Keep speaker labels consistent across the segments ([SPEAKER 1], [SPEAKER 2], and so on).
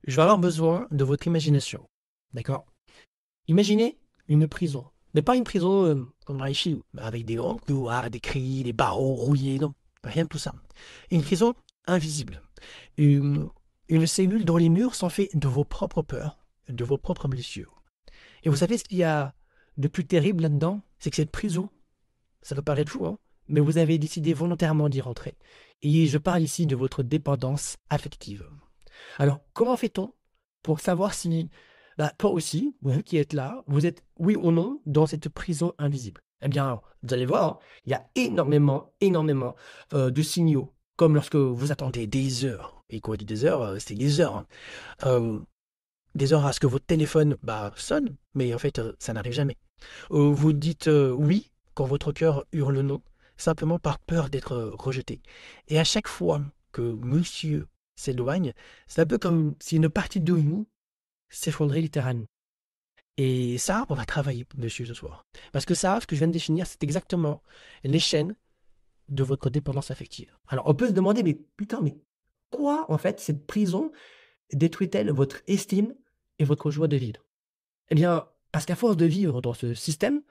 [SPEAKER 1] je vais avoir besoin de votre imagination. D'accord? Imaginez une prison. Mais pas une prison comme ici, avec des grands couloirs, des cris, des barreaux rouillés, non. Rien de tout ça. Une prison invisible. Une, une cellule dont les murs sont faits de vos propres peurs, de vos propres blessures. Et vous savez ce qu'il y a de plus terrible là-dedans? C'est que cette prison, ça peut paraître fou, hein, mais vous avez décidé volontairement d'y rentrer. Et je parle ici de votre dépendance affective. Alors, comment fait-on pour savoir si, bah, toi aussi, vous qui êtes là, vous êtes, oui ou non, dans cette prison invisible? Eh bien, vous allez voir, hein, il y a énormément de signaux, comme lorsque vous attendez des heures. Et quand on dit des heures, c'est des heures, hein. Euh, des heures à ce que votre téléphone bah, sonne, mais en fait, ça n'arrive jamais. Vous dites oui quand votre cœur hurle non, simplement par peur d'être rejeté. Et à chaque fois que monsieur s'éloigne, c'est un peu comme si une partie de vous s'effondrait littéralement. Et ça, on va travailler dessus ce soir. Parce que ça, ce que je viens de définir, c'est exactement les chaînes de votre dépendance affective. Alors, on peut se demander, mais putain, mais quoi, en fait, cette prison détruit-elle votre estime et votre joie de vivre? Eh bien, parce qu'à force de vivre dans ce système,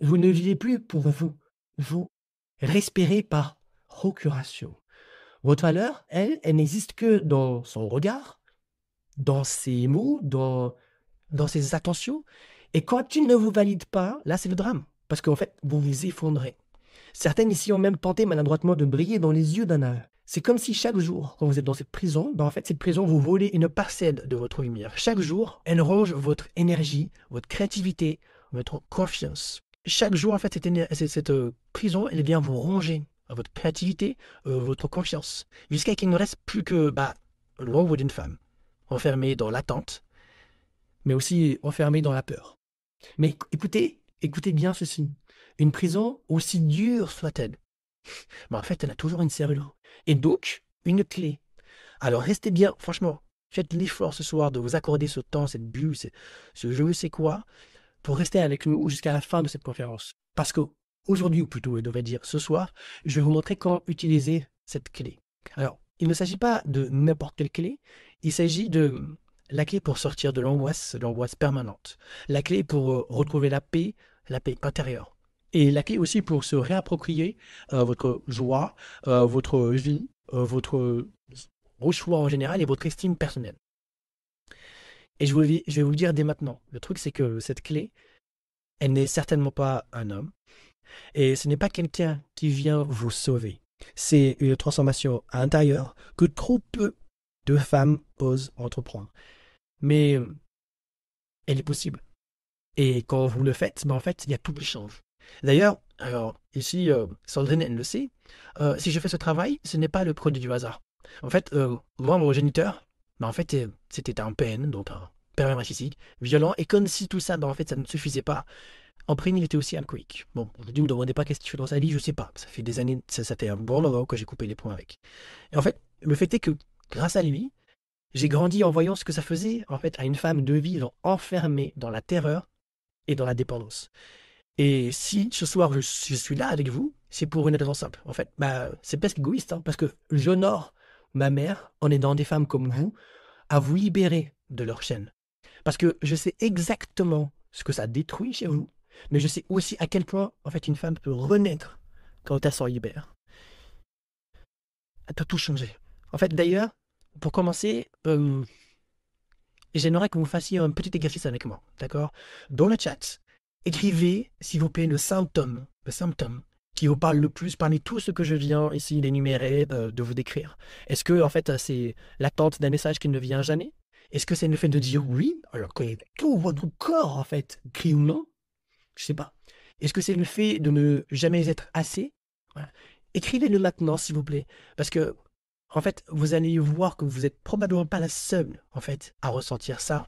[SPEAKER 1] vous ne vivez plus pour vous. Vous respirez par procuration. Votre valeur, elle n'existe que dans son regard, dans ses mots, dans ses attentions. Et quand il ne vous valide pas, là, c'est le drame. Parce qu'en fait, vous vous effondrez. Certaines ici ont même tenté maladroitement de briller dans les yeux d'un œil. C'est comme si chaque jour, quand vous êtes dans cette prison, ben en fait, cette prison, vous volez une parcelle de votre lumière. Chaque jour, elle ronge votre énergie, votre créativité, votre confiance. Chaque jour, en fait, cette prison, elle vient vous ronger votre créativité, votre confiance, jusqu'à qu'il ne reste plus que bah, l'ombre d'une femme, enfermée dans l'attente, mais aussi enfermée dans la peur. Mais écoutez bien ceci. Une prison, aussi dure soit-elle, mais en fait, elle a toujours une serrure. Et donc, une clé. Alors, restez bien, franchement, faites l'effort ce soir de vous accorder ce temps, cette bulle, ce je ne sais quoi, pour rester avec nous jusqu'à la fin de cette conférence. Parce que aujourd'hui, ou plutôt, je devrais dire ce soir, je vais vous montrer comment utiliser cette clé. Alors, il ne s'agit pas de n'importe quelle clé, il s'agit de la clé pour sortir de l'angoisse permanente. La clé pour retrouver la paix intérieure. Et la clé aussi pour se réapproprier votre joie, votre vie, vos choix en général et votre estime personnelle. Et je vais vous le dire dès maintenant. Le truc, c'est que cette clé, elle n'est certainement pas un homme. Et ce n'est pas quelqu'un qui vient vous sauver. C'est une transformation intérieure que trop peu de femmes osent entreprendre. Mais elle est possible. Et quand vous le faites, ben en fait, il y a tout qui change. D'ailleurs, alors ici, Sandrine, elle le sait, si je fais ce travail, ce n'est pas le produit du hasard. En fait, moi, mon géniteur, ben en fait, c'était un PN, donc un pervers narcissique, violent, et comme si tout ça, ben en fait, ça ne suffisait pas, en prime, il était aussi alcoolique. Bon, aujourd'hui, ne me demandez pas qu'est-ce qu'il fait dans sa vie, je sais pas. Ça fait des années, ça fait un bon moment que j'ai coupé les points avec. Et en fait, le fait est que, grâce à lui, j'ai grandi en voyant ce que ça faisait, en fait, à une femme de vivre enfermée dans la terreur et dans la dépendance. Et si ce soir je suis là avec vous, c'est pour une raison simple. En fait, bah, c'est presque égoïste, hein, parce que j'honore ma mère en aidant des femmes comme vous à vous libérer de leur chaîne. Parce que je sais exactement ce que ça détruit chez vous, mais je sais aussi à quel point, en fait, une femme peut renaître quand elle s'en libère. Elle peut tout changer. En fait, d'ailleurs, pour commencer, j'aimerais que vous fassiez un petit exercice avec moi, d'accord? Dans le chat, écrivez, s'il vous plaît, le symptôme qui vous parle le plus parmi tout ce que je viens ici d'énumérer, de vous décrire. Est-ce que, en fait, c'est l'attente d'un message qui ne vient jamais? Est-ce que c'est le fait de dire oui, alors que tout votre corps, en fait, crie ou non? Je sais pas. Est-ce que c'est le fait de ne jamais être assez? Voilà. Écrivez-le maintenant, s'il vous plaît. Parce que, en fait, vous allez voir que vous êtes probablement pas la seule, en fait, à ressentir ça.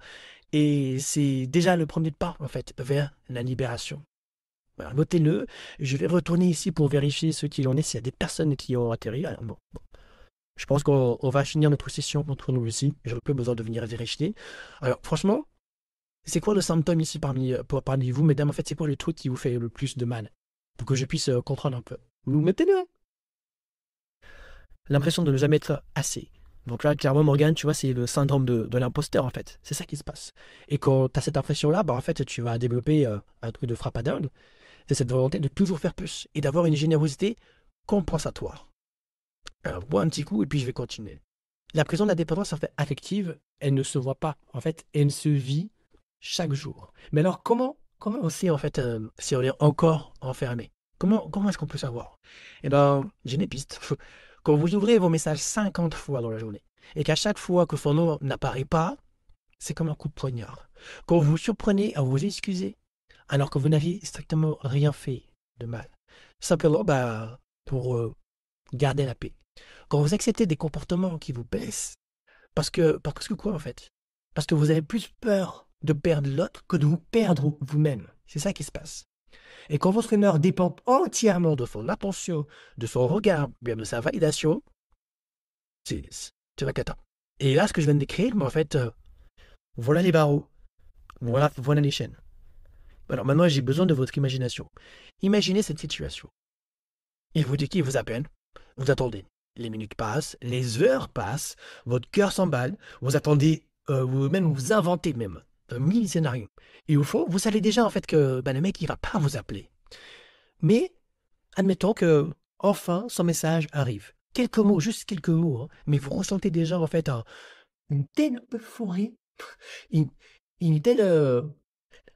[SPEAKER 1] Et c'est déjà le premier pas, en fait, vers la libération. Voilà, notez-le. Je vais retourner ici pour vérifier ce qu'il en est, s'il y a des personnes qui ont atterri. Alors, bon. Je pense qu'on va finir notre session entre nous ici. J'aurais plus besoin de venir vérifier. Alors, franchement, c'est quoi le symptôme ici parmi vous, mesdames? En fait, c'est quoi le truc qui vous fait le plus de mal? Pour que je puisse comprendre un peu. Vous mettez-le. L'impression de ne jamais être assez. Donc là, clairement, Morgane, tu vois, c'est le syndrome de l'imposteur, en fait. C'est ça qui se passe. Et quand tu as cette impression-là, bah, en fait, tu vas développer un truc de frappadingue. C'est cette volonté de toujours faire plus et d'avoir une générosité compensatoire. Alors, bois un petit coup et puis je vais continuer. La prison de la dépendance en fait, affective, elle ne se voit pas. En fait, elle se vit chaque jour. Mais alors, comment on sait, en fait, si on est encore enfermé? Comment est-ce qu'on peut savoir? Eh bien, j'ai des pistes. Quand vous ouvrez vos messages 50 fois dans la journée et qu'à chaque fois que son nom n'apparaît pas, c'est comme un coup de poignard. Quand vous vous surprenez à vous excuser alors que vous n'aviez strictement rien fait de mal, simplement bah, pour garder la paix. Quand vous acceptez des comportements qui vous blessent, parce que quoi en fait? Parce que vous avez plus peur de perdre l'autre que de vous perdre vous-même. C'est ça qui se passe. Et quand votre humeur dépend entièrement de son attention, de son regard, bien de sa validation, c'est la cata. Et là, ce que je viens de décrire, mais en fait, voilà les barreaux, voilà les chaînes. Alors maintenant, j'ai besoin de votre imagination. Imaginez cette situation. Il vous dit qu'il vous appelle, vous attendez. Les minutes passent, les heures passent, votre cœur s'emballe, vous attendez, vous-même vous inventez même 1000 scénarios. Et au fond, vous savez déjà en fait que le mec il va pas vous appeler. Mais admettons que enfin son message arrive. Quelques mots, juste quelques mots, hein, mais vous ressentez déjà en fait une telle euphorie, une, une telle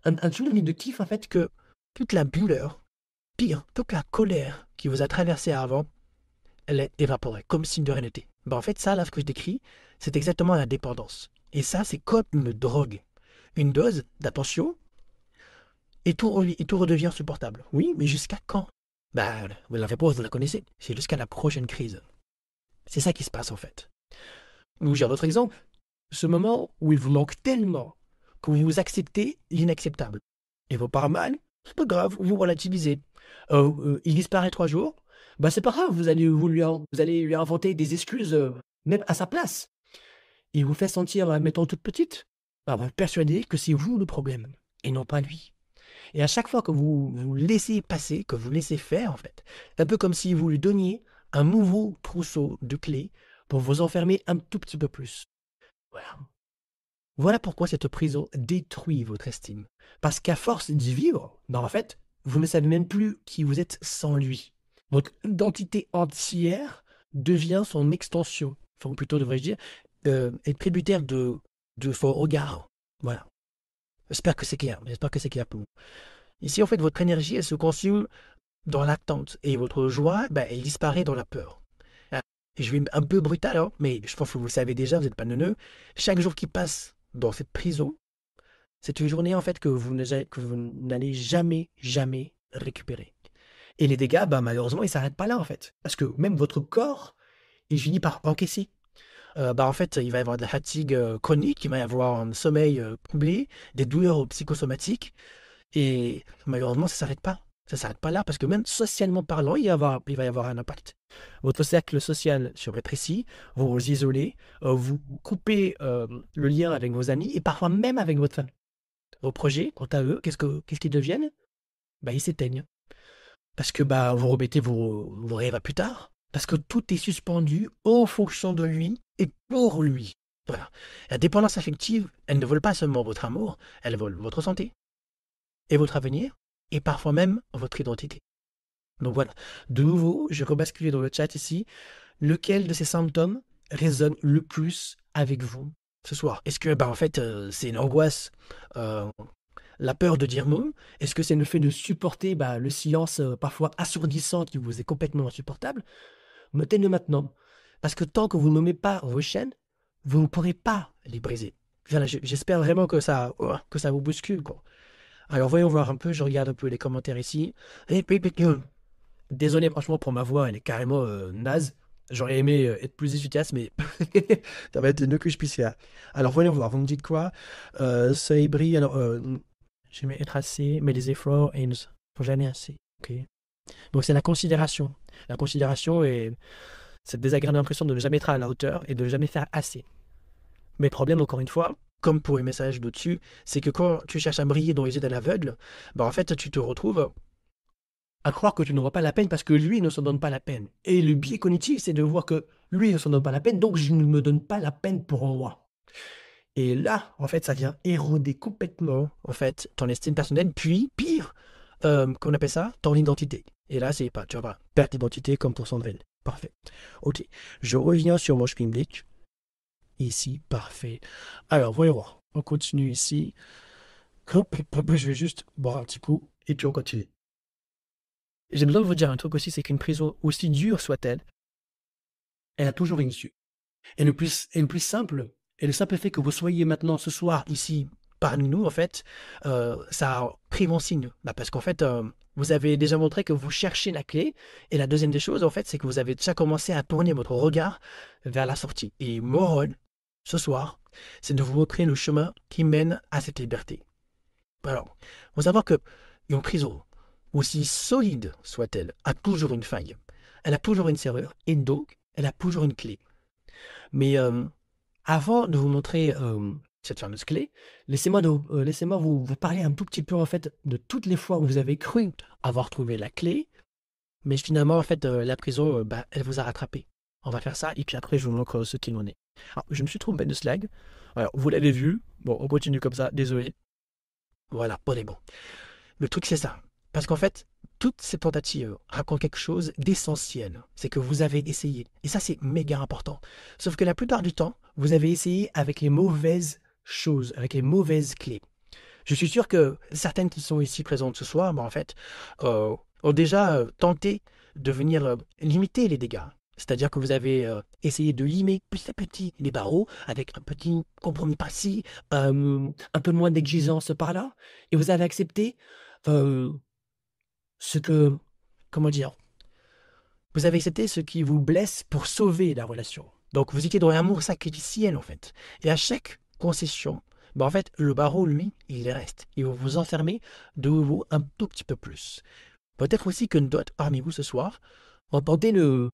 [SPEAKER 1] un tsunami de kiff en fait que toute la douleur, pire, toute la colère qui vous a traversé avant, elle est évaporée, comme si de rien n'était. Ben, en fait, ça, là, ce que je décris, c'est exactement la dépendance. Et ça, c'est comme une drogue. Une dose d'attention, et tout redevient supportable. Oui, mais jusqu'à quand? Ben, la réponse, vous la connaissez. C'est jusqu'à la prochaine crise. C'est ça qui se passe, en fait. Ou j'ai un autre exemple. Ce moment où il vous manque tellement que vous acceptez l'inacceptable. Et vos par mal, c'est pas grave, vous relativisez. Il disparaît 3 jours, bah c'est pas grave, vous allez lui inventer des excuses, même à sa place. Il vous fait sentir, mettons, toute petite. Bah, vous êtes persuadé que c'est vous le problème, et non pas lui. Et à chaque fois que vous laissez passer, que vous laissez faire, en fait, c'est un peu comme si vous lui donniez un nouveau trousseau de clés pour vous enfermer un tout petit peu plus. Voilà. Voilà pourquoi cette prison détruit votre estime. Parce qu'à force d'y vivre, ben en fait, vous ne savez même plus qui vous êtes sans lui. Votre identité entière devient son extension. Enfin, ou plutôt, devrais-je dire, être tributaire de son regard. Voilà. J'espère que c'est clair. J'espère que c'est clair pour vous. Ici, en fait, votre énergie, elle se consume dans l'attente. Et votre joie, ben, elle disparaît dans la peur. Ah, je vais un peu brutal, hein, mais je pense que vous le savez déjà, vous n'êtes pas neuneux. Chaque jour qui passe dans cette prison, c'est une journée en fait que vous n'allez jamais, jamais récupérer. Et les dégâts, bah, malheureusement, ils ne s'arrêtent pas là en fait. Parce que même votre corps, il finit par encaisser. Bah, en fait, il va y avoir de la fatigue chronique, il va y avoir un sommeil troublé, des douleurs psychosomatiques. Et malheureusement, ça ne s'arrête pas. Ça ne s'arrête pas là parce que même socialement parlant, il va y avoir un impact. Votre cercle social se rétrécit, vous vous isolez, vous coupez le lien avec vos amis et parfois même avec votre famille. Vos projets, quant à eux, qu'est-ce qu'ils deviennent? Bah, ils s'éteignent. Parce que bah, vous remettez vos rêves à plus tard. Parce que tout est suspendu en fonction de lui et pour lui. Voilà. La dépendance affective, elle ne vole pas seulement votre amour, elle vole votre santé et votre avenir et parfois même votre identité. Donc voilà. De nouveau, je rebascule dans le chat ici. Lequel de ces symptômes résonne le plus avec vous ce soir? Est-ce que, bah, en fait, c'est une angoisse, euh, la peur de dire non? Est-ce que c'est le fait de supporter bah, le silence parfois assourdissant qui vous est complètement insupportable? Notez-le maintenant. Parce que tant que vous ne nommez pas vos chaînes, vous ne pourrez pas les briser. Voilà, j'espère vraiment que ça vous bouscule, quoi. Alors voyons voir un peu, je regarde un peu les commentaires ici. Désolé franchement pour ma voix, elle est carrément naze. J'aurais aimé être plus efficace, mais ça va être le mieux que je puisse faire. Alors voyons voir, vous me dites quoi? Ça brille, alors j'aimais être assez, mais les efforts et ne sont jamais assez. Ok. Donc c'est la considération. La considération et cette désagréable impression de ne jamais être à la hauteur et de ne jamais faire assez. Mais le problème, encore une fois, comme pour les messages d'au-dessus, c'est que quand tu cherches à briller dans les yeux de l'aveugle, bah en fait tu te retrouves à croire que tu n'auras pas la peine parce que lui ne s'en donne pas la peine. Et le biais cognitif, c'est de voir que lui ne s'en donne pas la peine, donc je ne me donne pas la peine pour moi. Et là, en fait, ça vient éroder complètement, en fait, ton estime personnelle, puis, pire, qu'on appelle ça, ton identité. Et là, c'est pas, tu vas pas perdre d'identité comme pour Sandrine. Parfait. Ok. Je reviens sur mon Schmimblick. Ici, parfait. Alors, voyons voir. On continue ici. Hop, hop, je vais juste boire un petit coup et puis on continue. J'ai besoin de vous dire un truc aussi, c'est qu'une prison, aussi dure soit-elle, elle a toujours une issue. Et le plus simple, et le simple fait que vous soyez maintenant ce soir ici parmi nous, en fait, ça a pris mon signe. Bah, parce qu'en fait, vous avez déjà montré que vous cherchez la clé. Et la deuxième des choses, en fait, c'est que vous avez déjà commencé à tourner votre regard vers la sortie. Et mon rôle, ce soir, c'est de vous montrer le chemin qui mène à cette liberté. Alors, il faut savoir que une prison, aussi solide soit-elle, a toujours une faille. Elle a toujours une serrure, et donc, elle a toujours une clé. Mais avant de vous montrer cette fameuse clé, laissez-moi vous parler un tout petit peu en fait de toutes les fois où vous avez cru avoir trouvé la clé, mais finalement en fait la prison, bah, elle vous a rattrapé. On va faire ça et puis après je vous montre ce qu'il en est. Alors, je me suis trompé de slide. Alors, vous l'avez vu. Bon, on continue comme ça. Désolé. Voilà, on est bon. Le truc c'est ça. Parce qu'en fait, toutes ces tentatives racontent quelque chose d'essentiel. C'est que vous avez essayé. Et ça, c'est méga important. Sauf que la plupart du temps, vous avez essayé avec les mauvaises choses, avec les mauvaises clés. Je suis sûr que certaines qui sont ici présentes ce soir, en fait, ont déjà tenté de venir limiter les dégâts. C'est-à-dire que vous avez essayé de limer petit à petit les barreaux avec un petit compromis par-ci, un peu moins d'exigence par-là, et vous avez accepté euh, ce que, comment dire, vous avez accepté ce qui vous blesse pour sauver la relation. Donc vous étiez dans l'amour sacrificiel en fait. Et à chaque concession, en fait, le barreau, lui, il reste. Il va vous enfermer de nouveau un tout petit peu plus. Peut-être aussi que d'autres parmi vous ce soir entendez le,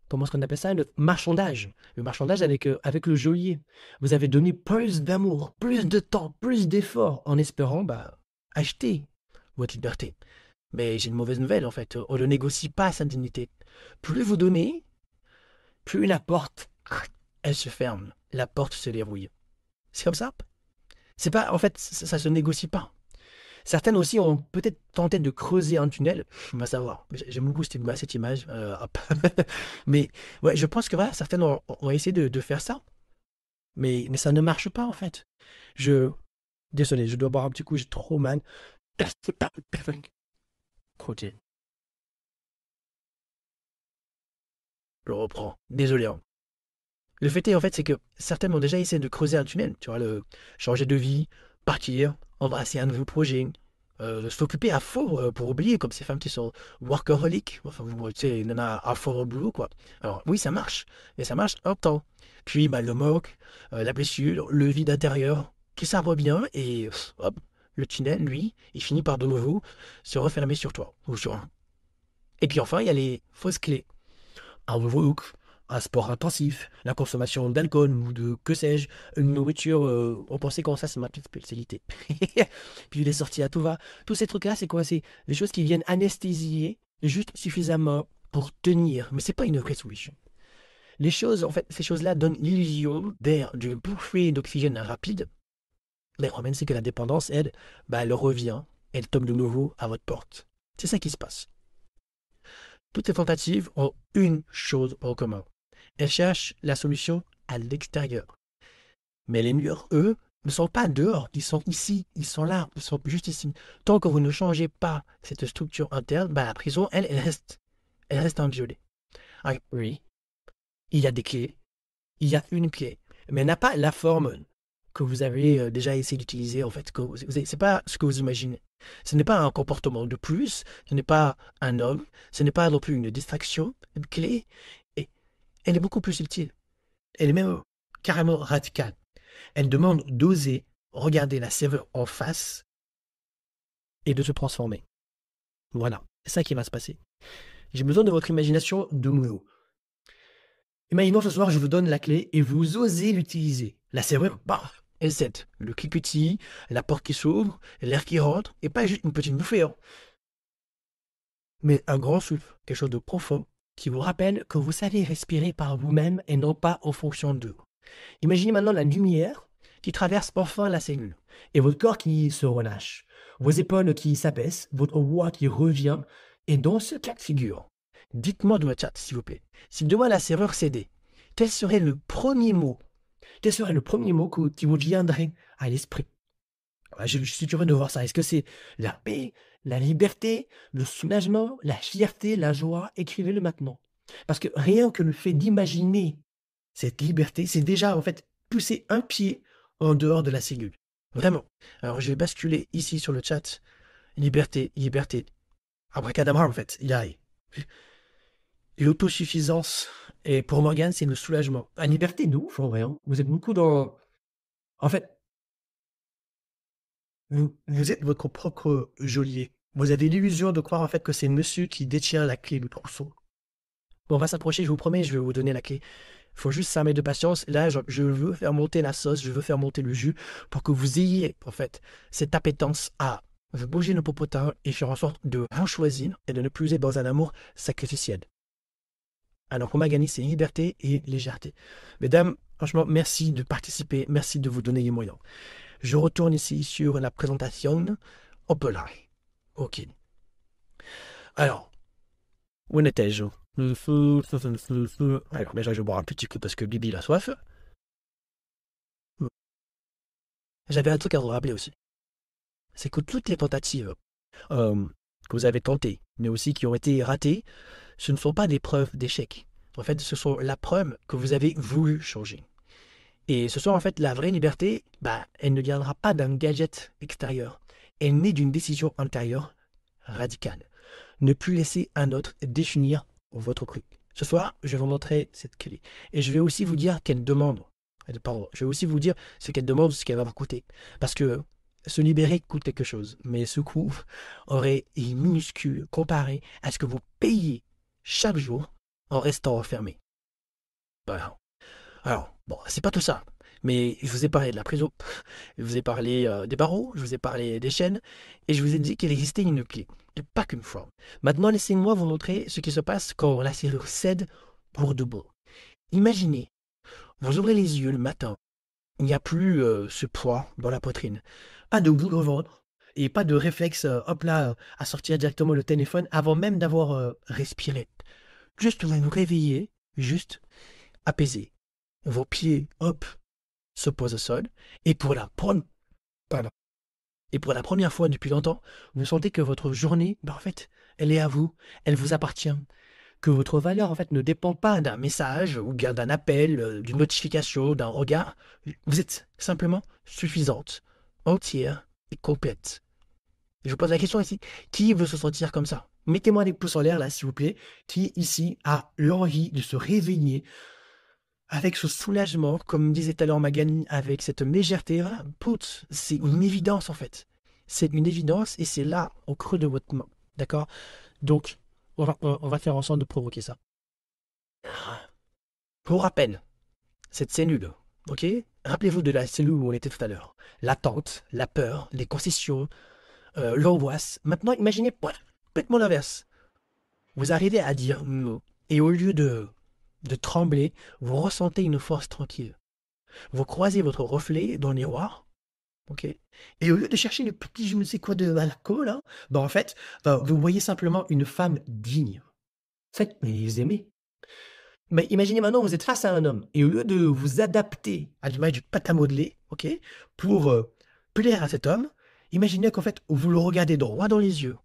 [SPEAKER 1] comment est-ce qu'on appelle ça, le marchandage. Le marchandage avec le geôlier. Vous avez donné plus d'amour, plus de temps, plus d'efforts en espérant acheter votre liberté. Mais j'ai une mauvaise nouvelle en fait. On ne négocie pas sa dignité. Plus vous donnez, plus la porte, elle se ferme. La porte se dérouille. C'est comme ça. C'est pas, en fait, ça se négocie pas. Certaines aussi ont peut-être tenté de creuser un tunnel. On va savoir. J'aime beaucoup cette image. Mais ouais, je pense que voilà, certaines ont essayé de faire ça. Mais ça ne marche pas en fait. Désolé, je dois boire un petit coup, j'ai trop mal. C'est pas perfect. Protéine. Je reprends. Désolé, hein. Le fait est, en fait, c'est que certaines ont déjà essayé de creuser un tunnel. Tu vois, changer de vie, partir, embrasser un nouveau projet, s'occuper à fond pour oublier, comme ces femmes qui sont workaholic. Enfin, tu sais, il y en a à fond au boulot, quoi. Alors, oui, ça marche, mais ça marche un temps. Puis, le moque, la blessure, le vide intérieur, qui s'arbre bien, et hop, le tunnel, lui, il finit par de nouveau se refermer sur toi, ou sur un. Et puis enfin, il y a les fausses clés. Un nouveau look, un sport intensif, la consommation d'alcool ou de que sais-je, une nourriture, on pensait comment ça c'est ma petite spécialité. Puis les sorties à tout va. Tous ces trucs-là, c'est quoi? C'est des choses qui viennent anesthésier juste suffisamment pour tenir. Mais c'est pas une vraie solution. Les choses, en fait, ces choses-là donnent l'illusion d'air, d'une bouffée d'oxygène rapide. Mais le problème, c'est que la dépendance, elle revient, elle tombe de nouveau à votre porte. C'est ça qui se passe. Toutes ces tentatives ont une chose en commun. Elles cherchent la solution à l'extérieur. Mais les murs, eux, ne sont pas dehors, ils sont ici, ils sont là, ils sont juste ici. Tant que vous ne changez pas cette structure interne, la prison, elle reste inviolée. Ah, oui, il y a des clés, il y a une clé, mais elle n'a pas la forme que vous avez déjà essayé d'utiliser, en fait. C'est pas ce que vous imaginez. Ce n'est pas un comportement de plus, ce n'est pas un homme, ce n'est pas non plus une distraction, une clé, et elle est beaucoup plus subtile. Elle est même carrément radicale. Elle demande d'oser regarder la serveur en face et de se transformer. Voilà, c'est ça qui va se passer. J'ai besoin de votre imagination de nouveau. Imaginons ce soir, je vous donne la clé et vous osez l'utiliser. La serrure, elle cède. Le cliquetis, la porte qui s'ouvre, l'air qui rentre, et pas juste une petite bouffée. mais un grand souffle, quelque chose de profond, qui vous rappelle que vous savez respirer par vous-même et non pas en fonction d'eux. Imaginez maintenant la lumière qui traverse enfin la cellule et votre corps qui se relâche, vos épaules qui s'abaissent, votre voix qui revient. Et dans ce cas de figure, dites-moi dans le chat, s'il vous plaît, si demain la serrure cédait, quel serait le premier mot Quel serait le premier mot qui vous viendrait à l'esprit? Je suis curieux de voir ça. Est-ce que c'est la paix, la liberté, le soulagement, la fierté, la joie? Écrivez-le maintenant. Parce que rien que le fait d'imaginer cette liberté, c'est déjà en fait pousser un pied en dehors de la cellule. Vraiment. Alors je vais basculer ici sur le chat. Liberté, liberté. Abracadabra en fait. Il y a l'autosuffisance. Et pour Morgane, c'est le soulagement. La liberté de ouf en vrai. Hein. Vous êtes beaucoup dans... En fait, vous êtes votre propre geôlier. Vous avez l'illusion de croire en fait que c'est monsieur qui détient la clé du trousseau. Bon, on va s'approcher, je vous promets, je vais vous donner la clé. Il faut juste s'armer de patience. Là, je veux faire monter la sauce, je veux faire monter le jus pour que vous ayez, en fait, cette appétence à bouger le popotin et faire en sorte de rien choisir et de ne plus être dans un amour sacrificiel. Alors, pour Magani, c'est liberté et légèreté. Mesdames, franchement, merci de participer, merci de vous donner les moyens. Je retourne ici sur la présentation. Hop là. Ok. Alors, où en étais-je? Alors, déjà, je vais boire un petit coup parce que Bibi a soif. J'avais un truc à vous rappeler aussi. C'est que toutes les tentatives que vous avez tentées, mais aussi qui ont été ratées, ce ne sont pas des preuves d'échec. En fait, ce sont la preuve que vous avez voulu changer. Et ce soir, en fait, la vraie liberté, elle ne viendra pas d'un gadget extérieur. Elle naît d'une décision intérieure radicale. Ne plus laisser un autre définir votre truc. Ce soir, je vais vous montrer cette clé. Et je vais aussi vous dire qu'elle demande. Pardon, je vais aussi vous dire ce qu'elle demande, ce qu'elle va vous coûter. Parce que se libérer coûte quelque chose. Mais ce coût est minuscule comparé à ce que vous payez chaque jour en restant enfermé. Voilà. Alors, bon, c'est pas tout ça. Mais je vous ai parlé de la prison, je vous ai parlé des barreaux, je vous ai parlé des chaînes, et je vous ai dit qu'il existait une clé, et pas qu'une fois. Maintenant, laissez-moi vous montrer ce qui se passe quand la serrure cède pour de bon. Imaginez, vous ouvrez les yeux le matin, il n'y a plus ce poids dans la poitrine, pas de boule au ventre, et pas de réflexe, hop là, à sortir directement le téléphone avant même d'avoir respiré. Juste vous vous réveillez, juste apaisé. Vos pieds, hop, se posent au sol, et pardon. Et pour la première fois depuis longtemps, vous sentez que votre journée, en fait, elle est à vous, elle vous appartient. Que votre valeur, en fait, ne dépend pas d'un message, ou bien d'un appel, d'une notification, d'un regard. Vous êtes simplement suffisante, entière et complète. Je vous pose la question ici, qui veut se sentir comme ça? Mettez-moi des pouces en l'air, là, s'il vous plaît. Qui, ici, a l'envie de se réveiller avec ce soulagement, comme disait tout à l'heure Magani, avec cette légèreté, voilà, c'est une évidence en fait. C'est une évidence et c'est là, au creux de votre main. D'accord? Donc, on va faire en sorte de provoquer ça. Pour rappel, cette cellule, ok? Rappelez-vous de la cellule où on était tout à l'heure. L'attente, la peur, les concessions, l'angoisse. Maintenant, imaginez, complètement l'inverse. Vous arrivez à dire non. Et au lieu de trembler, vous ressentez une force tranquille. Vous croisez votre reflet dans le miroir, ok? Et au lieu de chercher le petit je ne sais quoi de Malco, là, en fait, vous voyez simplement une femme digne. Faites, mais les aimez. Mais imaginez maintenant, vous êtes face à un homme, et au lieu de vous adapter à l'image du pâte à modeler, ok, pour plaire à cet homme, imaginez qu'en fait, vous le regardez droit dans les yeux,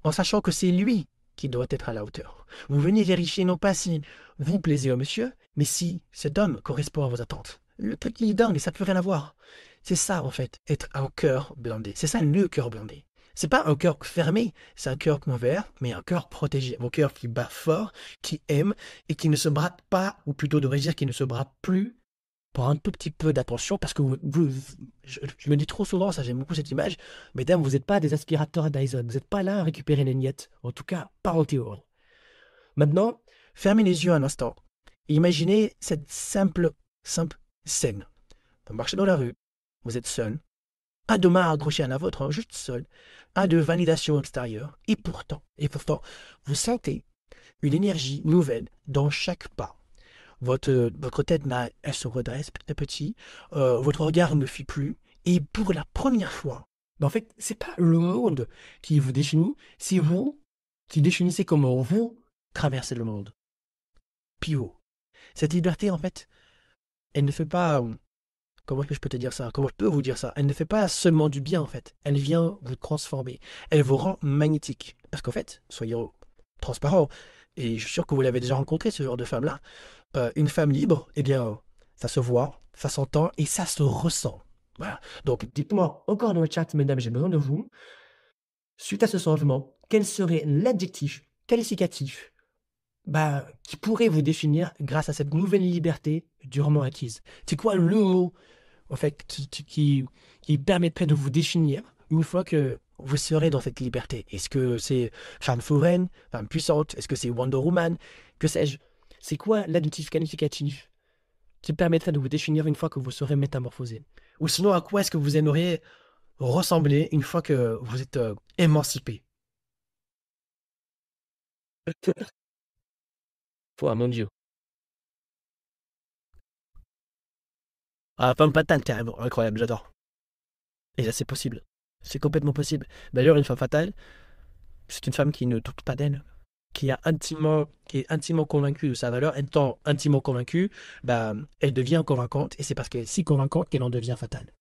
[SPEAKER 1] en sachant que c'est lui qui doit être à la hauteur. Vous venez vérifier non pas si vous plaisez au monsieur, mais si cet homme correspond à vos attentes. Le truc il est dingue, ça ne peut rien avoir. C'est ça, en fait, être un cœur blindé. C'est ça le cœur blindé. C'est pas un cœur fermé, c'est un cœur ouvert, mais un cœur protégé. Mon cœur qui bat fort, qui aime et qui ne se brade pas, ou plutôt devrais dire qui ne se brade plus pour un tout petit peu d'attention, parce que je me dis trop souvent, ça j'aime beaucoup cette image, mesdames, vous n'êtes pas des aspirateurs Dyson, vous n'êtes pas là à récupérer les miettes, en tout cas pas en théorie. Maintenant, fermez les yeux un instant. Et imaginez cette simple scène. Vous marchez dans la rue, vous êtes seul, un de main accroché à la vôtre, hein, juste seul, un de validation extérieure. Et pourtant, vous sentez une énergie nouvelle dans chaque pas. Votre tête, elle se redresse petit à petit, votre regard ne fuit plus, et pour la première fois, en fait, c'est pas le monde qui vous définit, c'est vous qui définissez comment vous traversez le monde. Pivot. Cette liberté, en fait, elle ne fait pas, comment est-ce que je peux te dire ça? Comment je peux vous dire ça? Elle ne fait pas seulement du bien, en fait. Elle vient vous transformer. Elle vous rend magnétique. Parce qu'en fait, soyons transparents, et je suis sûr que vous l'avez déjà rencontré, ce genre de femme-là. Une femme libre, eh bien, ça se voit, ça s'entend et ça se ressent. Voilà. Donc, dites-moi encore dans le chat, mesdames, j'ai besoin de vous. Suite à ce changement, quel serait l'adjectif qualificatif qui pourrait vous définir grâce à cette nouvelle liberté durement acquise? C'est quoi le mot en fait, qui permettrait de vous définir une fois que vous serez dans cette liberté? Est-ce que c'est femme souveraine, femme puissante? Est-ce que c'est Wonder Woman? Que sais-je? C'est quoi l'adjectif qualificatif qui permettrait de vous définir une fois que vous serez métamorphosé? Ou sinon, à quoi est-ce que vous aimeriez ressembler une fois que vous êtes émancipé? Oh mon Dieu. Ah, femme fatale, carrément. Incroyable, j'adore. Et là, c'est possible. C'est complètement possible. D'ailleurs, une femme fatale, c'est une femme qui ne doute pas d'elle, qui est intimement convaincue de sa valeur. Étant intimement convaincue, elle devient convaincante, et c'est parce qu'elle est si convaincante qu'elle en devient fatale.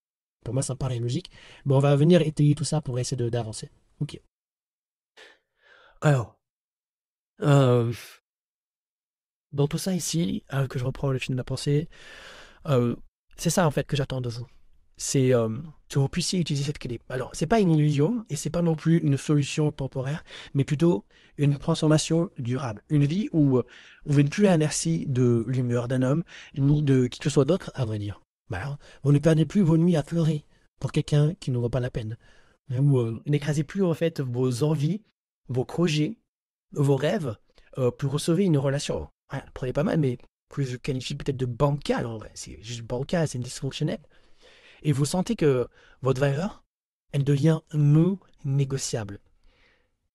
[SPEAKER 1] Pour moi, ça me paraît logique. Mais on va venir étayer tout ça pour essayer d'avancer. Ok. Alors, euh, dans tout ça ici, que je reprends le film de la pensée, euh, c'est ça en fait que j'attends de vous. C'est que vous puissiez utiliser cette clé. Alors, c'est pas une illusion et c'est pas non plus une solution temporaire, mais plutôt une transformation durable. Une vie où vous n'êtes plus à la merci de l'humeur d'un homme, ni de qui que ce soit d'autre, à vrai dire. Vous ne perdez plus vos nuits à pleurer pour quelqu'un qui ne vaut pas la peine. Vous n'écrasez plus en fait vos envies, vos projets, vos rêves pour recevoir une relation. Ouais, prenez pas mal, mais que je qualifie peut-être de bancal en vrai. C'est juste bancal, c'est dysfonctionnel. Et vous sentez que votre valeur, elle devient non négociable.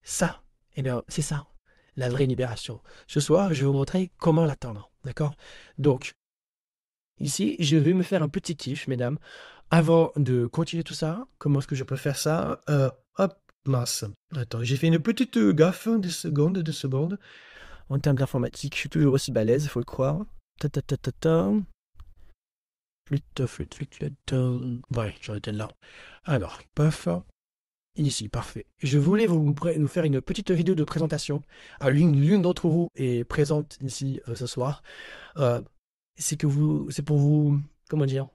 [SPEAKER 1] Ça, eh bien, c'est ça, la vraie libération. Ce soir, je vais vous montrer comment l'atteindre. D'accord? Donc, ici, je vais me faire un petit kiff, mesdames. Avant de continuer tout ça, comment est-ce que je peux faire ça? Hop, mince. Attends, j'ai fait une petite gaffe, des secondes. En termes d'informatique, je suis toujours aussi balèze, il faut le croire. Ta ta ta ta ta. Flûte. Ouais, j'en étais là. Alors, paf. Ici, parfait. Je voulais vous faire une petite vidéo de présentation. L'une d'entre vous est présente ici ce soir. Euh, c'est pour vous, comment dire,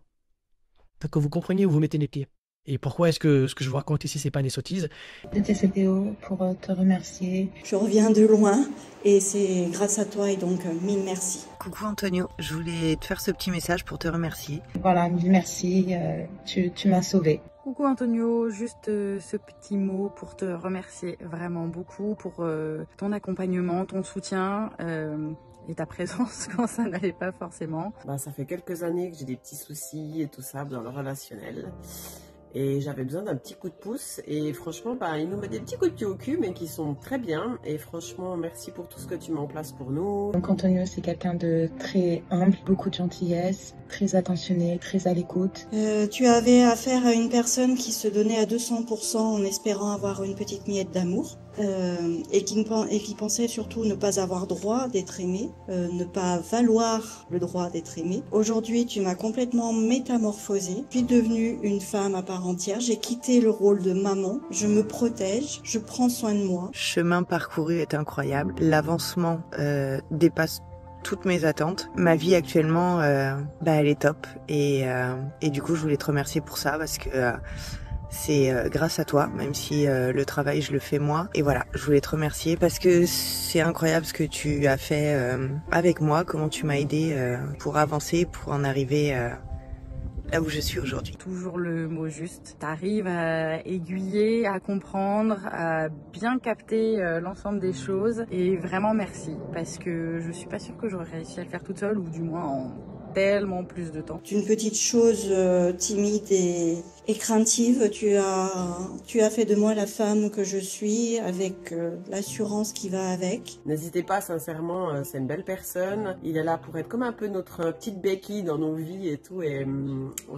[SPEAKER 1] pour que vous compreniez où vous mettez les pieds. Et pourquoi est-ce que ce que je vous raconte ici, c'est pas des sottises?
[SPEAKER 2] C'était cette vidéo pour te remercier.
[SPEAKER 3] Je reviens de loin et c'est grâce à toi et donc mille merci.
[SPEAKER 4] Coucou Antonio, je voulais te faire ce petit message pour te remercier.
[SPEAKER 2] Voilà, mille merci, tu m'as sauvé.
[SPEAKER 5] Coucou Antonio, juste ce petit mot pour te remercier vraiment beaucoup pour ton accompagnement, ton soutien et ta présence quand ça n'allait pas forcément.
[SPEAKER 6] Ça fait quelques années que j'ai des petits soucis et tout ça dans le relationnel. Et j'avais besoin d'un petit coup de pouce. Et franchement, il nous met des petits coups de pied au cul, mais qui sont très bien. Et franchement, merci pour tout ce que tu mets en place pour nous.
[SPEAKER 2] Donc Antonio, c'est quelqu'un de très humble, beaucoup de gentillesse, très attentionné, très à l'écoute.
[SPEAKER 3] Tu avais affaire à une personne qui se donnait à 200% en espérant avoir une petite miette d'amour. Et qui pensait surtout ne pas avoir droit d'être aimé, ne pas valoir le droit d'être aimé. Aujourd'hui, tu m'as complètement métamorphosée. Je suis devenue une femme à part entière. J'ai quitté le rôle de maman. Je me protège, je prends soin de moi.
[SPEAKER 4] Chemin parcouru est incroyable. L'avancement dépasse toutes mes attentes. Ma vie actuellement, elle est top. Et du coup, je voulais te remercier pour ça parce que c'est grâce à toi, même si le travail, je le fais moi. Et voilà, je voulais te remercier parce que c'est incroyable ce que tu as fait avec moi, comment tu m'as aidé pour avancer, pour en arriver là où je suis aujourd'hui.
[SPEAKER 5] Toujours le mot juste. T'arrives à aiguiller, à comprendre, à bien capter l'ensemble des choses. Et vraiment merci, parce que je suis pas sûre que j'aurais réussi à le faire toute seule, ou du moins en tellement plus de temps.
[SPEAKER 3] Une petite chose timide et et craintive. Tu as fait de moi la femme que je suis avec l'assurance qui va avec.
[SPEAKER 6] N'hésitez pas, sincèrement, c'est une belle personne. Il est là pour être comme un peu notre petite béquille dans nos vies et tout. Et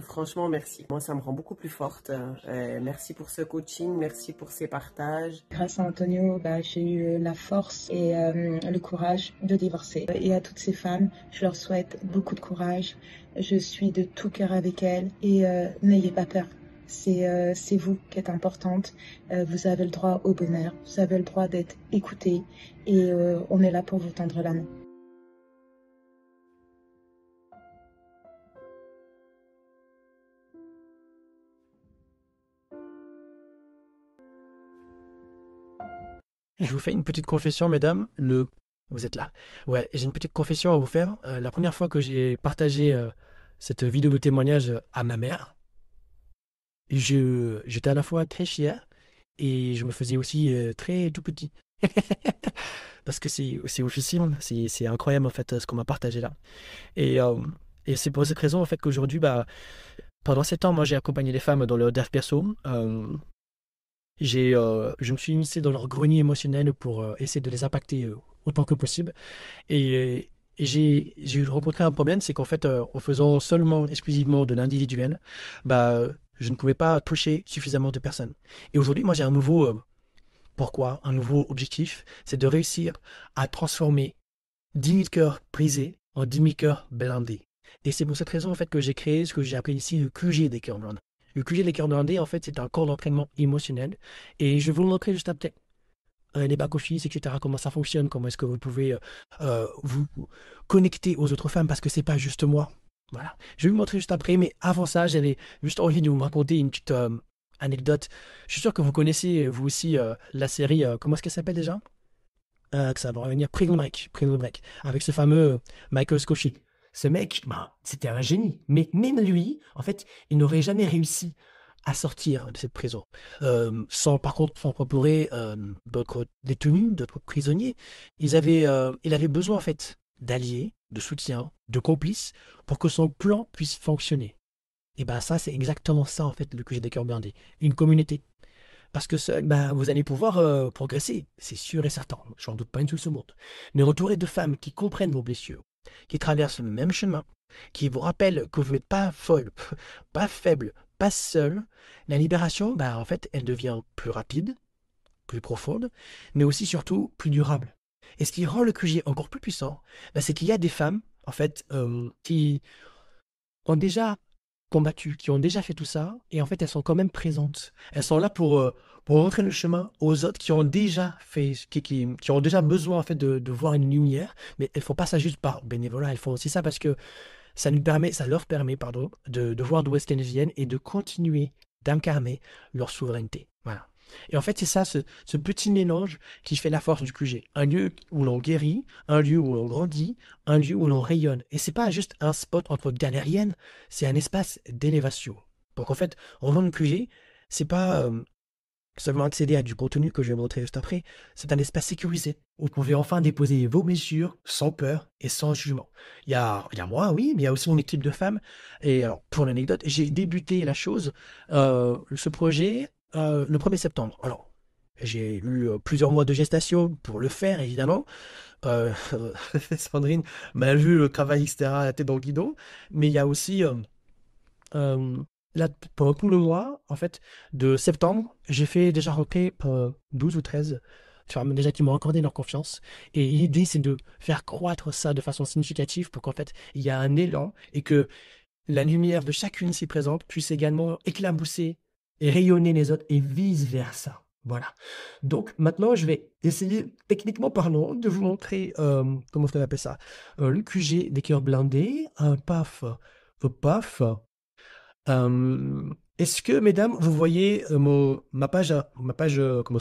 [SPEAKER 6] franchement, merci. Moi, ça me rend beaucoup plus forte. Merci pour ce coaching, merci pour ces partages.
[SPEAKER 2] Grâce à Antonio, j'ai eu la force et le courage de divorcer. Et à toutes ces femmes, je leur souhaite beaucoup de courage. Je suis de tout cœur avec elles et n'ayez pas peur. C'est vous qui êtes importante. Vous avez le droit au bonheur. Vous avez le droit d'être écouté et on est là pour vous tendre la main.
[SPEAKER 1] Je vous fais une petite confession, mesdames. Vous êtes là. Ouais, j'ai une petite confession à vous faire. La première fois que j'ai partagé cette vidéo de témoignage à ma mère, j'étais à la fois très fier et je me faisais aussi très tout petit. Parce que c'est officiel, c'est incroyable en fait ce qu'on m'a partagé là. Et, euh, et c'est pour cette raison en fait qu'aujourd'hui, pendant 7 ans, moi j'ai accompagné les femmes dans leur dev perso. Je me suis immiscé dans leur grenier émotionnel pour essayer de les impacter autant que possible. Et j'ai rencontré un problème, c'est qu'en fait, en faisant seulement, exclusivement de l'individuel, je ne pouvais pas toucher suffisamment de personnes. Et aujourd'hui, moi, j'ai un nouveau, pourquoi? Un nouveau objectif, c'est de réussir à transformer 10 000 cœurs brisés en 10 000 cœurs blindés. Et c'est pour cette raison, en fait, que j'ai créé ce que j'ai appelé ici le QG des cœurs blindés. Le QG des cœurs blindés, en fait, c'est un corps d'entraînement émotionnel. Et je vais vous le montrer juste après. Les back-office, etc., comment ça fonctionne, comment est-ce que vous pouvez vous connecter aux autres femmes, parce que c'est pas juste moi. Voilà. Je vais vous montrer juste après, mais avant ça, j'avais juste envie de vous raconter une petite anecdote. Je suis sûr que vous connaissez, vous aussi, la série, comment est-ce qu'elle s'appelle déjà? Que ça va revenir, Prison Break, Prison Break, avec ce fameux Michael Scofield. Ce mec, c'était un génie. Mais même lui, en fait, il n'aurait jamais réussi à sortir de cette prison. Par contre, sans procurer d'autres détenus, d'autres prisonniers. Il avait besoin, en fait, d'alliés, de soutien, de complices, pour que son plan puisse fonctionner. Et ça, c'est exactement ça, en fait, le QG des cœurs blindés. Une communauté. Parce que vous allez pouvoir progresser, c'est sûr et certain. J'en doute pas une seule seconde. Mais entouré de femmes qui comprennent vos blessures, qui traversent le même chemin, qui vous rappellent que vous n'êtes pas folle, pas faible, pas seule, la libération, en fait, elle devient plus rapide, plus profonde, mais aussi surtout plus durable. Et ce qui rend le QG encore plus puissant, c'est qu'il y a des femmes, en fait, qui ont déjà combattu, qui ont déjà fait tout ça, et en fait, elles sont quand même présentes. Elles sont là pour montrer le chemin aux autres qui ont déjà fait, qui ont déjà besoin, en fait, de voir une lumière, mais elles font pas ça juste par bénévolat, elles font aussi ça parce que ça leur permet, de voir d'où est-ce qu'elles viennent et de continuer d'incarner leur souveraineté. Voilà. Et en fait, c'est ça, ce petit mélange qui fait la force du QG. Un lieu où l'on guérit, un lieu où l'on grandit, un lieu où l'on rayonne. Et c'est pas juste un spot entre galériennes, c'est un espace d'élévation. Donc en fait, rejoindre le QG, c'est pas seulement accéder à du contenu que je vais montrer juste après, c'est un espace sécurisé où vous pouvez enfin déposer vos blessures sans peur et sans jugement. Il y a moi, oui, mais il y a aussi mon équipe de femmes. Et alors, pour l'anecdote, j'ai débuté la chose, ce projet, le 1er septembre. Alors, j'ai eu plusieurs mois de gestation pour le faire, évidemment. Euh, Sandrine m'a vu le travail, etc., la tête dans le guidon. Mais il y a aussi là, pendant tout le mois, en fait, de septembre, j'ai fait déjà rentrer 12 ou 13 femmes déjà qui m'ont accordé leur confiance. Et l'idée, c'est de faire croître ça de façon significative pour qu'en fait, il y a un élan et que la lumière de chacune s'y présente puisse également éclabousser et rayonner les autres et vice-versa. Voilà. Donc maintenant, je vais essayer, techniquement parlant, de vous montrer, comment on appelle ça, le QG des cœurs blindés, un paf, paf. Est-ce que, mesdames, vous voyez ma page, comment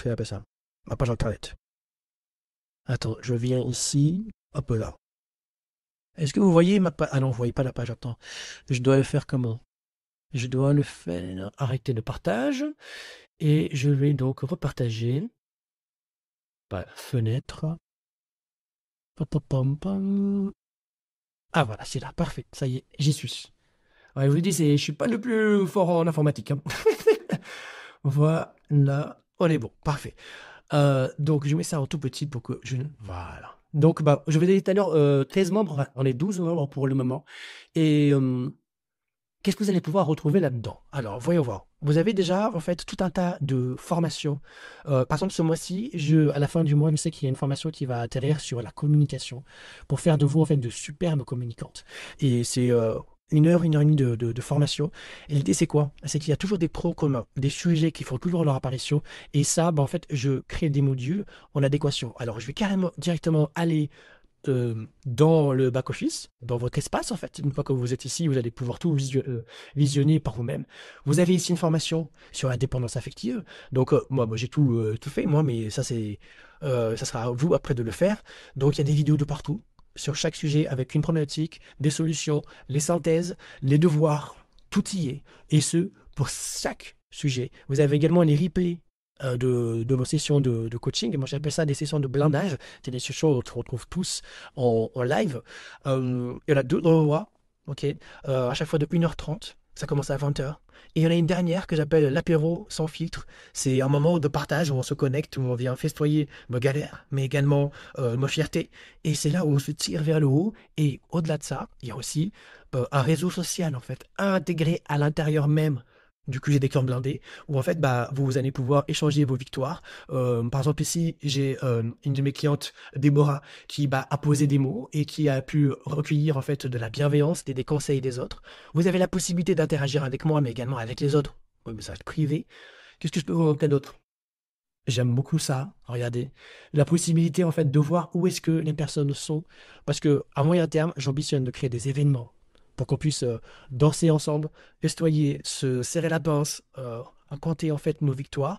[SPEAKER 1] on appelle ça? Ma page internet. Attends, je viens ici, hop là. Est-ce que vous voyez ma page? Ah non, vous voyez pas la page, attends. Je dois le faire comment? Je dois le faire, arrêter le partage, et je vais donc repartager. Fenêtre. Pom, pom, pom, pom. Ah voilà, c'est là, parfait, ça y est, j'y suis. Ouais, je vous dis, je suis pas le plus fort en informatique, hein. Voilà, on est bon, parfait. Donc, je mets ça en tout petit pour que je... Voilà. Donc, bah, je vous ai dit tout à l'heure, 13 membres, enfin, on est 12 membres pour le moment. Et qu'est-ce que vous allez pouvoir retrouver là-dedans? Alors, voyons voir. Vous avez déjà, en fait, tout un tas de formations. Par exemple, ce mois-ci, à la fin du mois, je sais qu'il y a une formation qui va atterrir sur la communication pour faire de vous, en fait, de superbes communicantes. Et c'est 1 heure et demie de formation. Et l'idée, c'est quoi? C'est qu'il y a toujours des pros communs, des sujets qui font toujours leur apparition. Et ça, bah, en fait, je crée des modules en adéquation. Alors, je vais carrément directement aller dans le back-office, dans votre espace en fait. Une fois que vous êtes ici, vous allez pouvoir tout visionner par vous-même. Vous avez ici une formation sur la dépendance affective. Donc, moi j'ai tout fait, moi, mais ça sera à vous après de le faire. Donc, il y a des vidéos de partout, sur chaque sujet, avec une problématique, des solutions, les synthèses, les devoirs, tout y est. Et ce, pour chaque sujet. Vous avez également les replays de vos sessions de coaching. Moi, j'appelle ça des sessions de blindage. C'est des sessions où on se retrouve tous en live. Il y en a 2 dans le mois, ok, à chaque fois de 1h30. Ça commence à 20h. Et il y en a une dernière que j'appelle l'apéro sans filtre. C'est un moment de partage où on se connecte, où on vient festoyer nos galères, mais également nos fiertés. Et c'est là où on se tire vers le haut. Et au-delà de ça, il y a aussi un réseau social, en fait, intégré à l'intérieur même du QG des cœurs blindés, où en fait, bah, vous allez pouvoir échanger vos victoires. Par exemple, ici, j'ai une de mes clientes, Déborah, qui bah, a posé des mots et qui a pu recueillir en fait de la bienveillance et des conseils des autres. Vous avez la possibilité d'interagir avec moi, mais également avec les autres. Un message privé. Qu'est-ce que je peux vous montrer d'autre? J'aime beaucoup ça, regardez. La possibilité en fait de voir où est-ce que les personnes sont. Parce que à moyen terme, j'ambitionne de créer des événements pour qu'on puisse danser ensemble, festoyer, se serrer la pince, compter en fait nos victoires.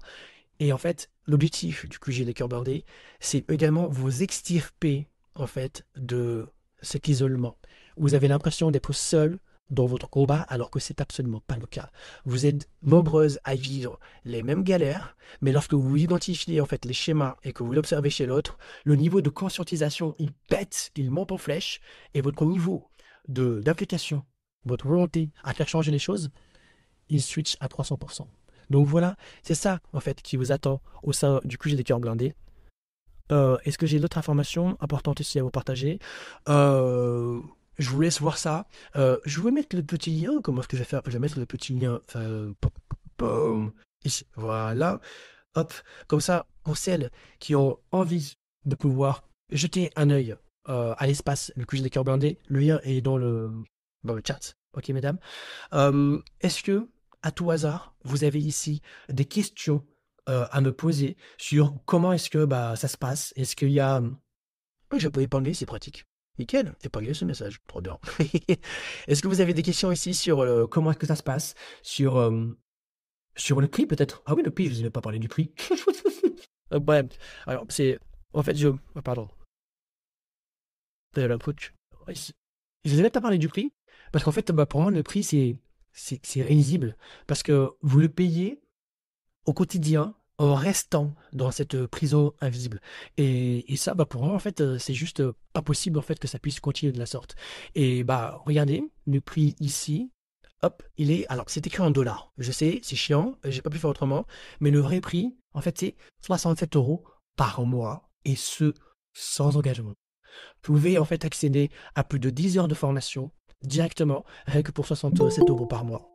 [SPEAKER 1] Et en fait, l'objectif du QG des cœurs bordés, c'est également vous extirper en fait de cet isolement. Vous avez l'impression d'être seul dans votre combat alors que c'est absolument pas le cas. Vous êtes nombreuses à vivre les mêmes galères, mais lorsque vous identifiez en fait les schémas et que vous l'observez chez l'autre, le niveau de conscientisation, il pète, il monte en flèche, et votre niveau d'application, votre volonté à faire changer les choses, il switch à 300%. Donc voilà, c'est ça en fait qui vous attend au sein du QG des cœurs blindés. Est-ce que j'ai d'autres informations importantes ici à vous partager? Je vous laisse voir ça. Je vais mettre le petit lien. Comment est-ce que je vais faire? Je vais mettre le petit lien ici. Voilà. Hop. Comme ça, pour celles qui ont envie de pouvoir jeter un œil à l'espace, le QG des cœurs blindés, le lien est dans le chat. Ok, mesdames. Est-ce que, à tout hasard, vous avez ici des questions à me poser sur comment est-ce que bah, ça se passe? Est-ce qu'il y a... Oui, je peux épingler, c'est pratique. Nickel, épingler ce message, trop bien. Est-ce que vous avez des questions ici sur comment est-ce que ça se passe? Sur le prix peut-être? Ah oui, le prix, je ne vous ai pas parlé du prix. Bref, alors c'est... En fait, pardon. Je ne vous ai même pas parlé du prix, parce qu'en fait, bah, pour moi, le prix, c'est risible. Parce que vous le payez au quotidien en restant dans cette prison invisible. Et ça, bah, pour moi, en fait, c'est juste pas possible en fait que ça puisse continuer de la sorte. Et bah, regardez, le prix ici, hop, il est... Alors, c'est écrit en dollars. Je sais, c'est chiant, j'ai pas pu faire autrement, mais le vrai prix, en fait, c'est 67 € par mois, et ce, sans engagement. Vous pouvez en fait accéder à plus de 10 heures de formation directement, rien que pour 67 € par mois.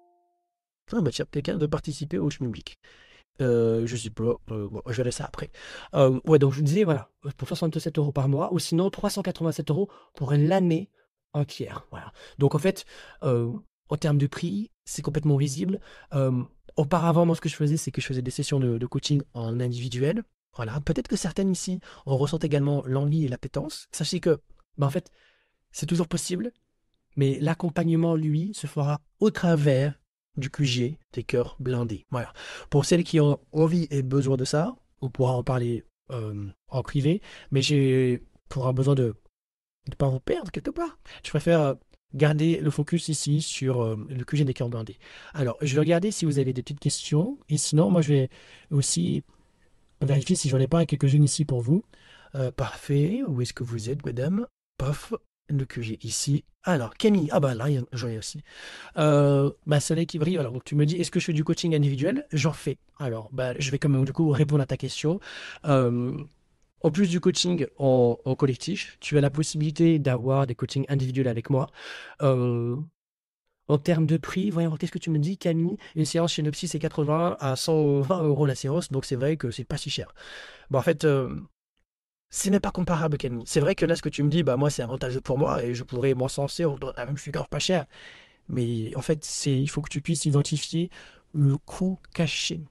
[SPEAKER 1] Ah bah tiens, quelqu'un de participer au schmilblick. Je sais pas, bon, je verrai ça après. Ouais, donc je vous disais, voilà, pour 67 € par mois, ou sinon 387 € pour l'année entière. Voilà. Donc en fait, en termes de prix, c'est complètement visible. Auparavant, moi, ce que je faisais, c'est que je faisais des sessions de coaching en individuel. Voilà, peut-être que certaines ici en ressentent également l'envie et l'appétence. Sachez que, bah, en fait, c'est toujours possible, mais l'accompagnement, lui, se fera au travers du QG des cœurs blindés. Voilà. Pour celles qui ont envie et besoin de ça, on pourra en parler en privé, mais j'ai pour un besoin de ne pas vous perdre quelque part. Je préfère garder le focus ici sur le QG des cœurs blindés. Alors, je vais regarder si vous avez des petites questions, et sinon, moi, je vais aussi vérifier si j'en ai pas quelques-unes ici pour vous. Parfait. Où est-ce que vous êtes, madame? Paf. que j'ai ici. Alors, Camille, ah bah là, j'en ai aussi. Soleil qui brille. Alors, donc, tu me dis, est-ce que je fais du coaching individuel? J'en fais. Alors, bah, je vais quand même du coup répondre à ta question. Euh, En plus du coaching en collectif, tu as la possibilité d'avoir des coachings individuels avec moi. Euh, En termes de prix, voyons, qu'est-ce que tu me dis, Camille? Une séance chez Nopsy, c'est 80 à 120 euros la séance, donc c'est vrai que c'est pas si cher. Bon, en fait, c'est même pas comparable, Camille. C'est vrai que là, ce que tu me dis, bah moi, c'est avantageux pour moi et je pourrais m'en sortir dans la même figure pas cher. Mais en fait, il faut que tu puisses identifier le coût caché.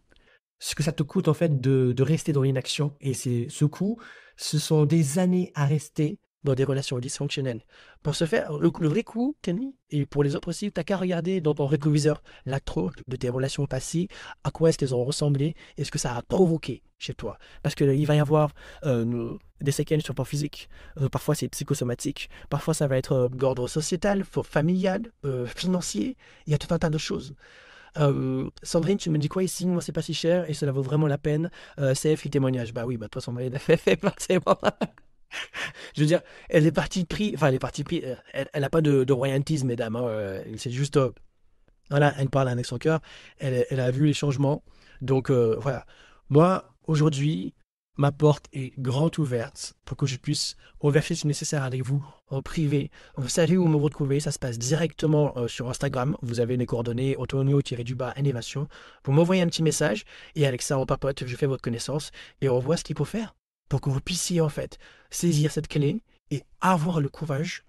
[SPEAKER 1] Ce que ça te coûte en fait de rester dans l'inaction. Et ce coût, ce sont des années à rester dans des relations dysfonctionnelles. Pour ce faire, le vrai coût, Kenny, et pour les autres aussi, t'as qu'à regarder dans ton rétroviseur l'attro de tes relations passées, à quoi est-ce qu'elles ont ressemblé, et ce que ça a provoqué chez toi. Parce qu'il va y avoir des séquelles sur le plan physique, parfois c'est psychosomatique, parfois ça va être d'ordre sociétal, familial, financier, il y a tout un tas de choses. Sandrine, tu me dis quoi ici? Moi, c'est pas si cher et cela vaut vraiment la peine. CF et témoignage. Bah oui, bah toi, Sandrine, forcément. Je veux dire, elle est partie pris, enfin, elle est partie pris, elle a pas de royalties, mesdames, hein, c'est juste, voilà, elle parle avec son cœur, elle a vu les changements. Donc, voilà. Moi, aujourd'hui, ma porte est grande ouverte pour que je puisse converser si nécessaire avec vous en privé. Vous savez où me retrouver, ça se passe directement sur Instagram. Vous avez les coordonnées Antonio-Animation. Vous m'envoyez un petit message et avec ça, on papote, je fais votre connaissance et on voit ce qu'il faut faire pour que vous puissiez en fait saisir cette clé et avoir le courage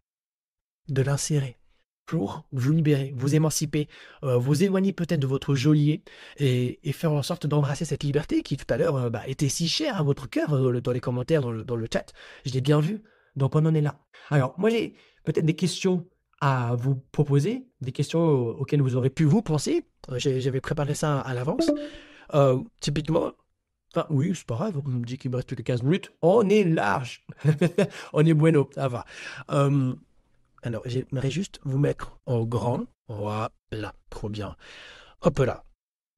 [SPEAKER 1] de l'insérer pour vous libérer, vous émanciper, vous éloigner peut-être de votre geôlier et faire en sorte d'embrasser cette liberté qui tout à l'heure était si chère à votre cœur dans les commentaires, dans le chat. Je l'ai bien vu, donc on en est là. Alors, moi j'ai peut-être des questions à vous proposer, des questions auxquelles vous aurez pu vous penser. J'avais préparé ça à l'avance. Typiquement, enfin, oui, c'est pas grave, on me dit qu'il me reste plus que 15 minutes. On est large. On est bueno, ça va. Alors, j'aimerais juste vous mettre en grand. Voilà, trop bien. Hop là.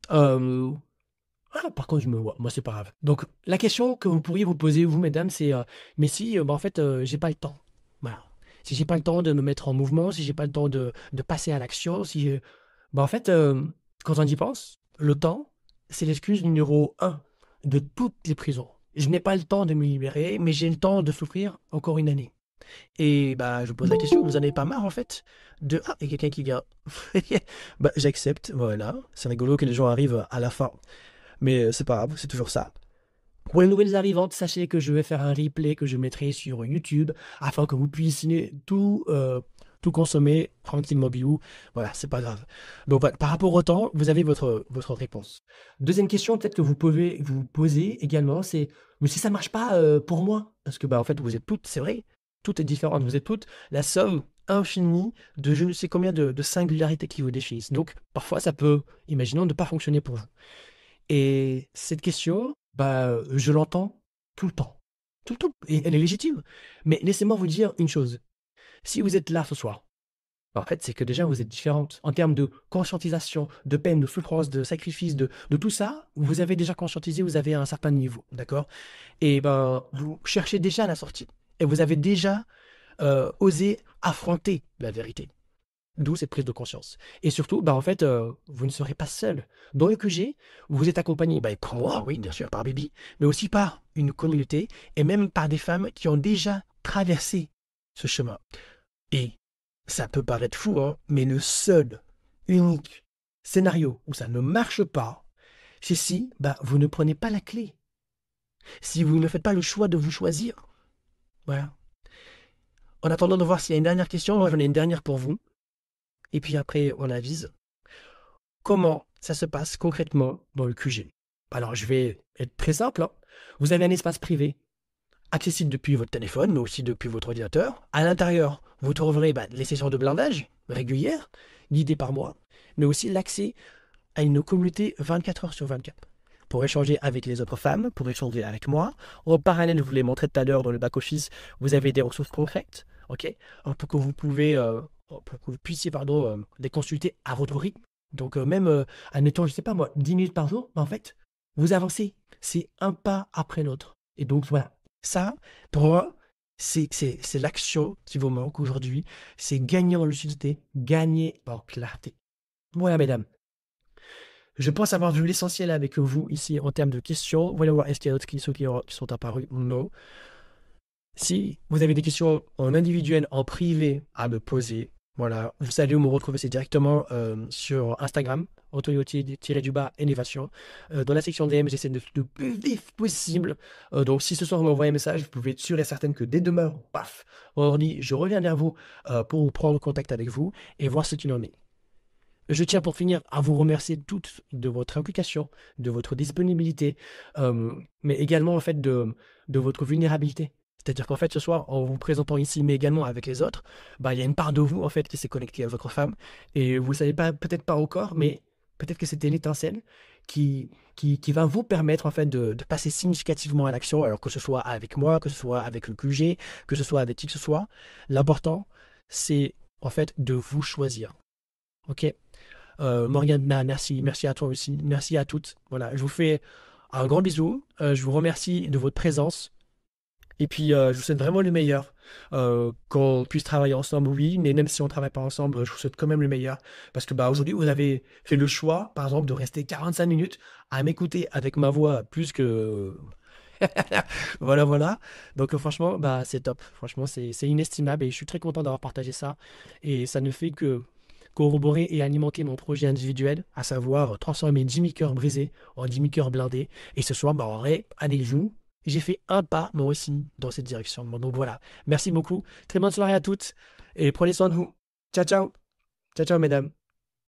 [SPEAKER 1] Par contre, je me vois. Moi, c'est pas grave. Donc, la question que vous pourriez vous poser, vous, mesdames, c'est mais si, en fait, j'ai pas le temps. Voilà. Si j'ai pas le temps de me mettre en mouvement, si j'ai pas le temps de passer à l'action, si. En fait, quand on y pense, le temps, c'est l'excuse numéro un de toutes les prisons. Je n'ai pas le temps de me libérer, mais j'ai le temps de souffrir encore une année. Et bah, je vous pose la question, vous en avez pas marre en fait de... Ah, il y a quelqu'un qui vient. Bah, j'accepte, voilà. C'est rigolo que les gens arrivent à la fin. Mais c'est pas grave, c'est toujours ça. Pour les nouvelles arrivantes, sachez que je vais faire un replay que je mettrai sur YouTube afin que vous puissiez tout consommer tranquillement bilou. Voilà, c'est pas grave. Donc voilà, par rapport au temps, vous avez votre réponse. Deuxième question, peut-être que vous pouvez vous poser également, c'est mais si ça marche pas pour moi, parce que bah en fait vous êtes toutes, c'est vrai, toutes est différente, vous êtes toutes la somme infinie de je ne sais combien de singularités qui vous définissent. Donc parfois ça peut, imaginons, ne pas fonctionner pour vous. Et cette question, bah, je l'entends tout le temps. Tout le temps. Et elle est légitime. Mais laissez-moi vous dire une chose. Si vous êtes là ce soir, en fait, c'est que déjà vous êtes différente. En termes de conscientisation, de peine, de souffrance, de sacrifice, de tout ça, vous avez déjà conscientisé, vous avez un certain niveau. D'accord? Et ben, vous cherchez déjà la sortie. Et vous avez déjà osé affronter la vérité. D'où cette prise de conscience. Et surtout, bah en fait, vous ne serez pas seul. Dans le QG, vous êtes accompagné, bah, pour moi, oui, bien sûr, par Bibi, mais aussi par une communauté et même par des femmes qui ont déjà traversé ce chemin. Et ça peut paraître fou, hein, mais le seul, unique scénario où ça ne marche pas, c'est si bah, vous ne prenez pas la clé. Si vous ne faites pas le choix de vous choisir. Voilà. En attendant de voir s'il y a une dernière question, moi j'en ai une dernière pour vous. Et puis après, on avise. Comment ça se passe concrètement dans le QG? Alors, je vais être très simple, hein. Vous avez un espace privé, accessible depuis votre téléphone, mais aussi depuis votre ordinateur. À l'intérieur, vous trouverez les sessions de blindage régulières, guidées par moi, mais aussi l'accès à une communauté 24 heures sur 24. Pour échanger avec les autres femmes, pour échanger avec moi. En parallèle, je vous l'ai montré tout à l'heure dans le back-office, vous avez des ressources concrètes, ok, pour que vous puissiez les consulter à votre rythme. Donc même, admettons, je sais pas moi, 10 minutes par jour, en fait, vous avancez. C'est un pas après l'autre. Et donc voilà, ça, pour moi, C'est l'action qui vous manque aujourd'hui. C'est gagner en lucidité, gagner en clarté. Voilà, mesdames. Je pense avoir vu l'essentiel avec vous ici en termes de questions. Voyons voir, est-ce qu'il y a d'autres questions qui sont apparues ou non. Si vous avez des questions en individuel, en privé à me poser, voilà, vous savez où me retrouver, c'est directement sur Instagram, Antoyo-Innovation. Dans la section DM, j'essaie de le plus vite possible. Donc, si ce soir vous m'envoyez un message, vous pouvez être sûr et certain que dès demain, paf, je reviens vers vous pour prendre contact avec vous et voir ce qu'il en est. Je tiens pour finir à vous remercier toutes de votre implication, de votre disponibilité, mais également en fait de votre vulnérabilité. C'est-à-dire qu'en fait ce soir, en vous présentant ici, mais également avec les autres, bah, il y a une part de vous en fait qui s'est connectée à votre femme, et vous ne savez pas, peut-être pas encore, mais peut-être que c'était l'étincelle qui va vous permettre en fait de passer significativement à l'action, alors que ce soit avec moi, que ce soit avec le QG, que ce soit avec qui que ce soit. L'important, c'est en fait de vous choisir. Ok? Morgane, merci à toi aussi, merci à toutes. Voilà, je vous fais un grand bisou, je vous remercie de votre présence, et puis je vous souhaite vraiment le meilleur, qu'on puisse travailler ensemble, oui, mais même si on ne travaille pas ensemble, je vous souhaite quand même le meilleur, parce que bah, aujourd'hui, vous avez fait le choix, par exemple, de rester 45 minutes à m'écouter avec ma voix plus que... Voilà, voilà. Donc franchement, bah, c'est top. Franchement, c'est inestimable et je suis très content d'avoir partagé ça. Et ça ne fait que corroborer et alimenter mon projet individuel, à savoir transformer 10 000 cœurs brisés en 10 000 cœurs blindés. Et ce soir, bah, en vrai, allez-vous. J'ai fait un pas, moi aussi, dans cette direction. Bon, donc voilà. Merci beaucoup. Très bonne soirée à toutes et prenez soin de vous. Ciao, ciao. Ciao, ciao, mesdames.